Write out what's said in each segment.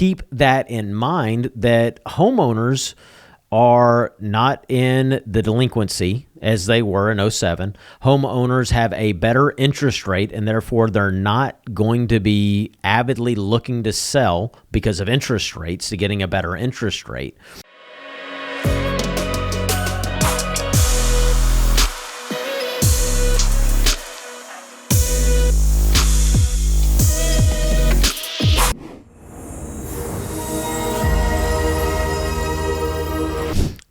keep that in mind, that homeowners are not in the delinquency as they were in '07. Homeowners have a better interest rate, and therefore they're not going to be avidly looking to sell because of interest rates to getting a better interest rate.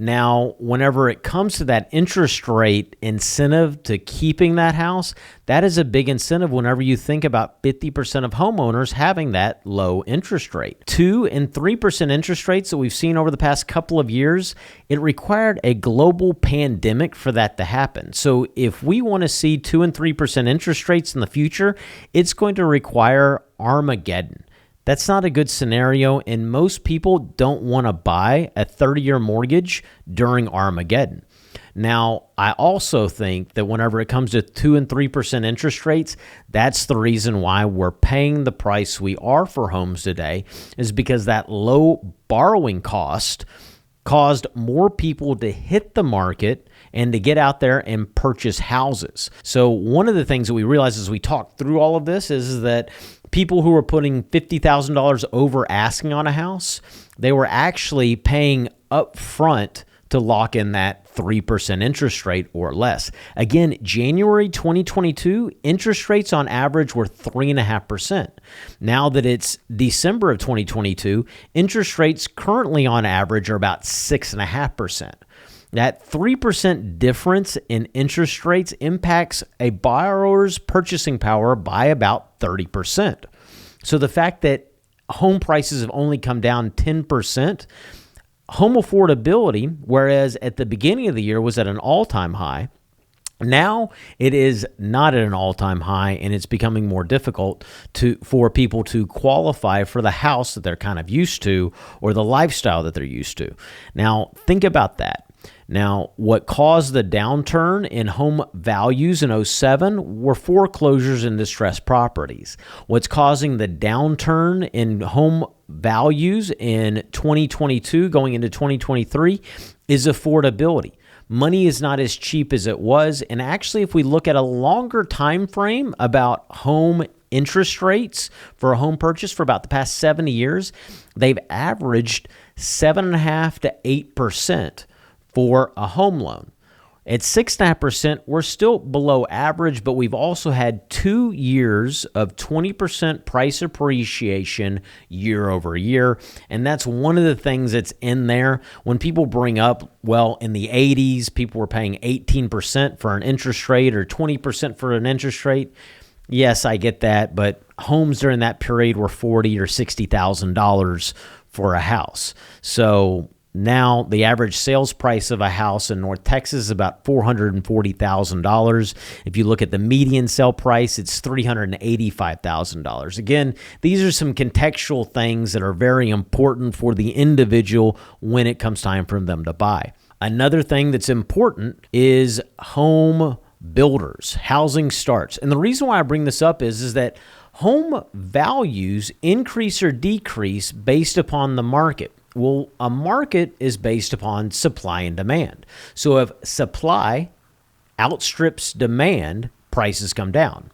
Now, whenever it comes to that interest rate incentive to keeping that house, that is a big incentive whenever you think about 50% of homeowners having that low interest rate. 2 and 3% interest rates that we've seen over the past couple of years, it required a global pandemic for that to happen. So if we want to see 2 and 3% interest rates in the future, it's going to require Armageddon. That's not a good scenario, and most people don't want to buy a 30-year mortgage during Armageddon. Now, I also think that whenever it comes to 2 and 3% interest rates, that's the reason why we're paying the price we are for homes today, is because that low borrowing cost caused more people to hit the market and to get out there and purchase houses. So one of the things that we realized as we talked through all of this is that people who were putting $50,000 over asking on a house, they were actually paying up front to lock in that 3% interest rate or less. Again, January 2022, interest rates on average were 3.5%. Now that it's December of 2022, interest rates currently on average are about 6.5%. That 3% difference in interest rates impacts a borrower's purchasing power by about 30%. So the fact that home prices have only come down 10%, home affordability, whereas at the beginning of the year was at an all-time high, now it is not at an all-time high, and it's becoming more difficult for people to qualify for the house that they're kind of used to or the lifestyle that they're used to. Now, think about that. Now, what caused the downturn in home values in '07 were foreclosures and distressed properties. What's causing the downturn in home values in 2022 going into 2023 is affordability. Money is not as cheap as it was, and actually if we look at a longer time frame about home interest rates for a home purchase for about the past 70 years, they've averaged 7.5% to 8% for a home loan. At 6.5%, we're still below average, but we've also had 2 years of 20% price appreciation year over year. And that's one of the things that's in there. When people bring up, well, in the 80s, people were paying 18% for an interest rate or 20% for an interest rate. Yes, I get that, but homes during that period were $40,000 or $60,000 for a house. So now the average sales price of a house in North Texas is about $440,000. If you look at the median sale price, it's $385,000. Again, these are some contextual things that are very important for the individual when it comes time for them to buy. Another thing that's important is home builders, housing starts. And the reason why I bring this up is that home values increase or decrease based upon the market. Well, a market is based upon supply and demand. So if supply outstrips demand, prices come down.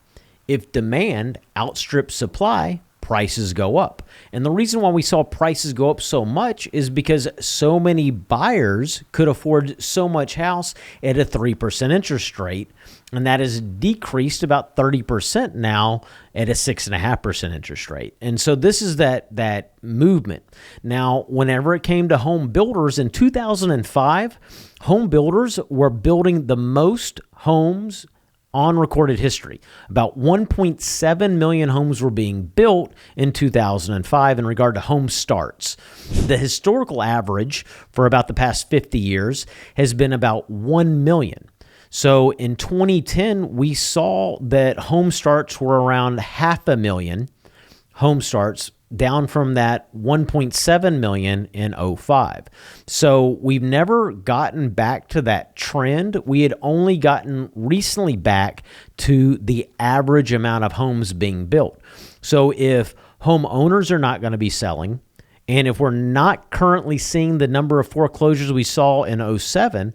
If demand outstrips supply, prices go up. And the reason why we saw prices go up so much is because so many buyers could afford so much house at a 3% interest rate, and that has decreased about 30% now at a 6.5% interest rate. And so this is that movement. Now, whenever it came to home builders in 2005, home builders were building the most homes on recorded history. About 1.7 million homes were being built in 2005 in regard to home starts. The historical average for about the past 50 years has been about 1 million. So in 2010, we saw that home starts were around 500,000 home starts, down from that 1.7 million in '05. So we've never gotten back to that trend. We had only gotten recently back to the average amount of homes being built. So if homeowners are not going to be selling, And if we're not currently seeing the number of foreclosures we saw in '07,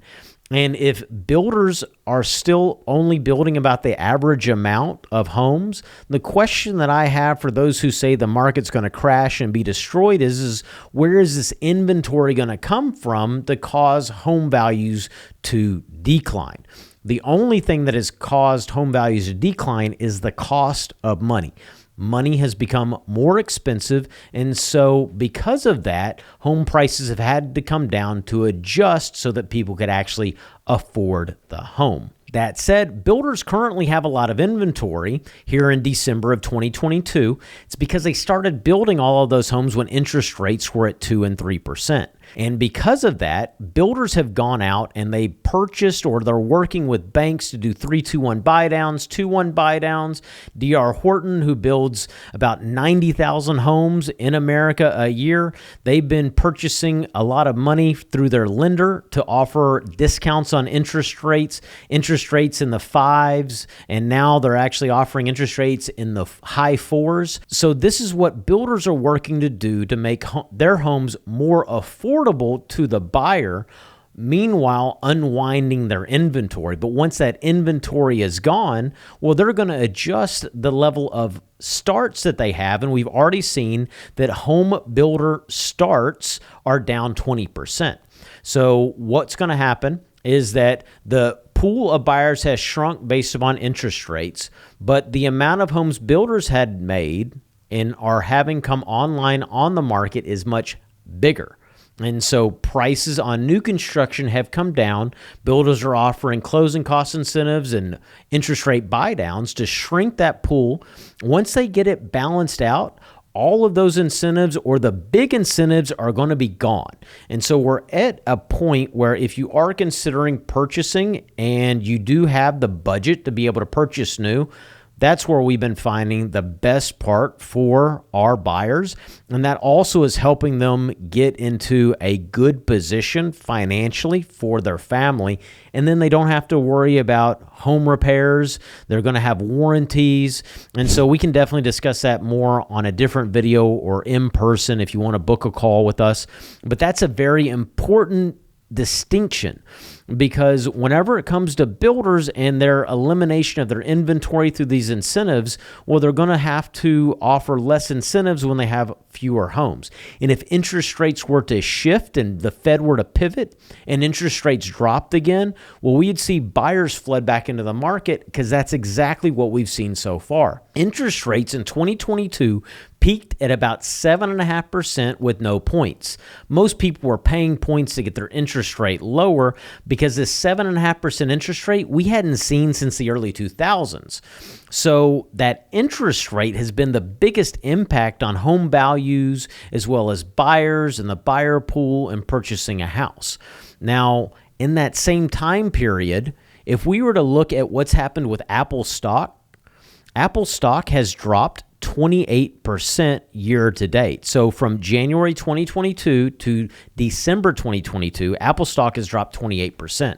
and if builders are still only building about the average amount of homes, the question that I have for those who say the market's going to crash and be destroyed is where is this inventory going to come from to cause home values to decline? The only thing that has caused home values to decline is the cost of money. Money has become more expensive, and so because of that, home prices have had to come down to adjust so that people could actually afford the home. That said, builders currently have a lot of inventory here in December of 2022. It's because they started building all of those homes when interest rates were at 2 and 3%. And because of that, builders have gone out and they purchased, or they're working with banks to do 3-2-1 buy downs, 2-1 buy downs. D.R. Horton, who builds about 90,000 homes in America a year, they've been purchasing a lot of money through their lender to offer discounts on interest rates in the 5s, and now they're actually offering interest rates in the high 4s. So this is what builders are working to do to make their homes more affordable to the buyer, meanwhile unwinding their inventory. But once that inventory is gone, well, they're going to adjust the level of starts that they have, and we've already seen that home builder starts are down 20%. So what's going to happen is that the pool of buyers has shrunk based upon interest rates, but the amount of homes builders had made and are having come online on the market is much bigger. And so prices on new construction have come down. Builders are offering closing cost incentives and interest rate buy downs to shrink that pool. Once they get it balanced out, all of those incentives, or the big incentives, are going to be gone. And so we're at a point where if you are considering purchasing and you do have the budget to be able to purchase new, that's where we've been finding the best part for our buyers. And that also is helping them get into a good position financially for their family. And then they don't have to worry about home repairs. They're going to have warranties. And so we can definitely discuss that more on a different video or in person if you want to book a call with us. But that's a very important distinction, because whenever it comes to builders and their elimination of their inventory through these incentives, well, they're going to have to offer less incentives when they have fewer homes. And if interest rates were to shift and the Fed were to pivot and interest rates dropped again, well, we'd see buyers flood back into the market, because that's exactly what we've seen so far. Interest rates in 2022 peaked at about 7.5% with no points. Most people were paying points to get their interest rate lower, because this 7.5% interest rate we hadn't seen since the early 2000s. So that interest rate has been the biggest impact on home values, as well as buyers and the buyer pool and purchasing a house. Now, in that same time period, if we were to look at what's happened with Apple stock has dropped 28% year to date. So from January 2022 to December 2022, Apple stock has dropped 28%.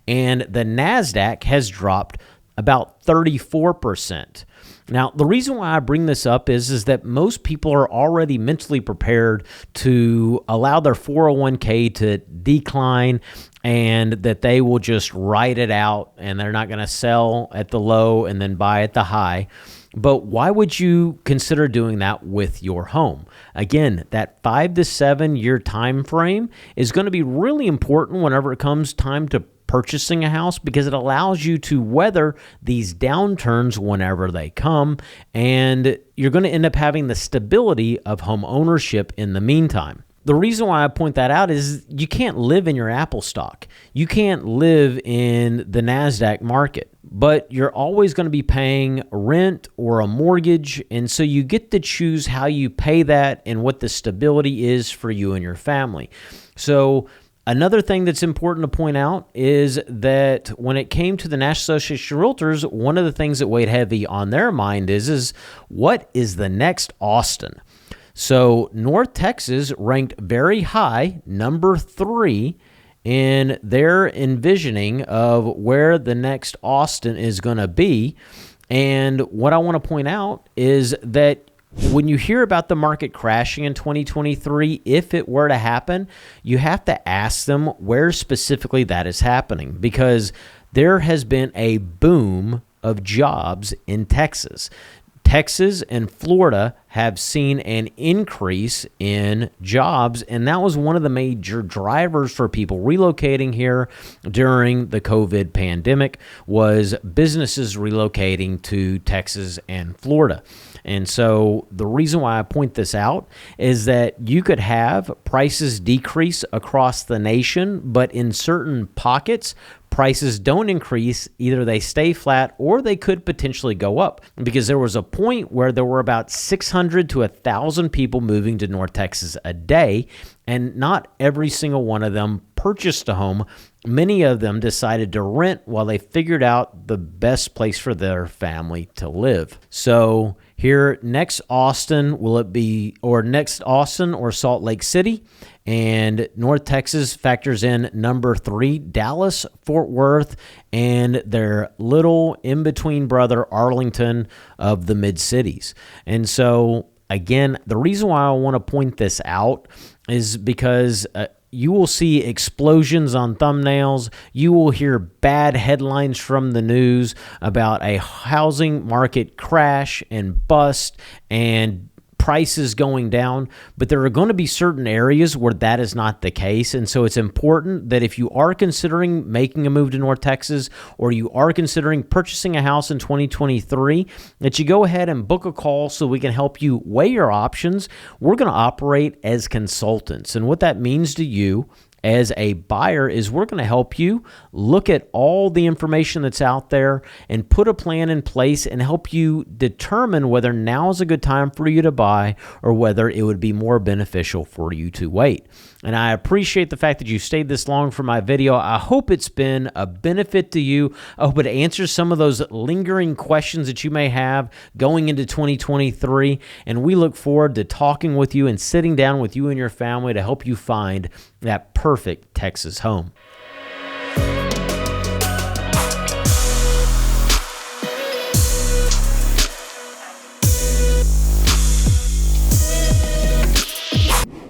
And the NASDAQ has dropped about 34%. Now, the reason why I bring this up is that most people are already mentally prepared to allow their 401k to decline, and that they will just ride it out and they're not going to sell at the low and then buy at the high. But why would you consider doing that with your home? Again, that 5 to 7 year time frame is going to be really important whenever it comes time to purchasing a house, because it allows you to weather these downturns whenever they come, and you're going to end up having the stability of home ownership in the meantime. The reason why I point that out is you can't live in your Apple stock. You can't live in the NASDAQ market, but you're always going to be paying rent or a mortgage. And so you get to choose how you pay that and what the stability is for you and your family. So another thing that's important to point out is that when it came to the National Association of Realtors, one of the things that weighed heavy on their mind is what is the next Austin? So North Texas ranked very high, number 3, in their envisioning of where the next Austin is going to be. And what I want to point out is that When you hear about the market crashing in 2023, if it were to happen, you have to ask them where specifically that is happening, because there has been a boom of jobs in Texas. Texas and Florida have seen an increase in jobs, and that was one of the major drivers for people relocating here during the COVID pandemic, was businesses relocating to Texas and Florida. And so the reason why I point this out is that you could have prices decrease across the nation, but in certain pockets, prices don't increase. Either they stay flat or they could potentially go up, because there was a point where there were about 600 to 1,000 people moving to North Texas a day, and not every single one of them purchased a home. Many of them decided to rent while they figured out the best place for their family to live. So here, next Austin, next Austin or Salt Lake City? And North Texas factors in number 3, Dallas, Fort Worth, and their little in-between brother, Arlington, of the mid-cities. And so, again, the reason why I want to point this out is because you will see explosions on thumbnails. You will hear bad headlines from the news about a housing market crash and bust and prices going down, but there are going to be certain areas where that is not the case. And so it's important that if you are considering making a move to North Texas, or you are considering purchasing a house in 2023, that you go ahead and book a call so we can help you weigh your options. We're going to operate as consultants. And what that means to you as a buyer is we're going to help you look at all the information that's out there and put a plan in place and help you determine whether now is a good time for you to buy or whether it would be more beneficial for you to wait. And I appreciate the fact that you stayed this long for my video. I hope it's been a benefit to you. I hope it answers some of those lingering questions that you may have going into 2023. And we look forward to talking with you and sitting down with you and your family to help you find that perfect Texas home.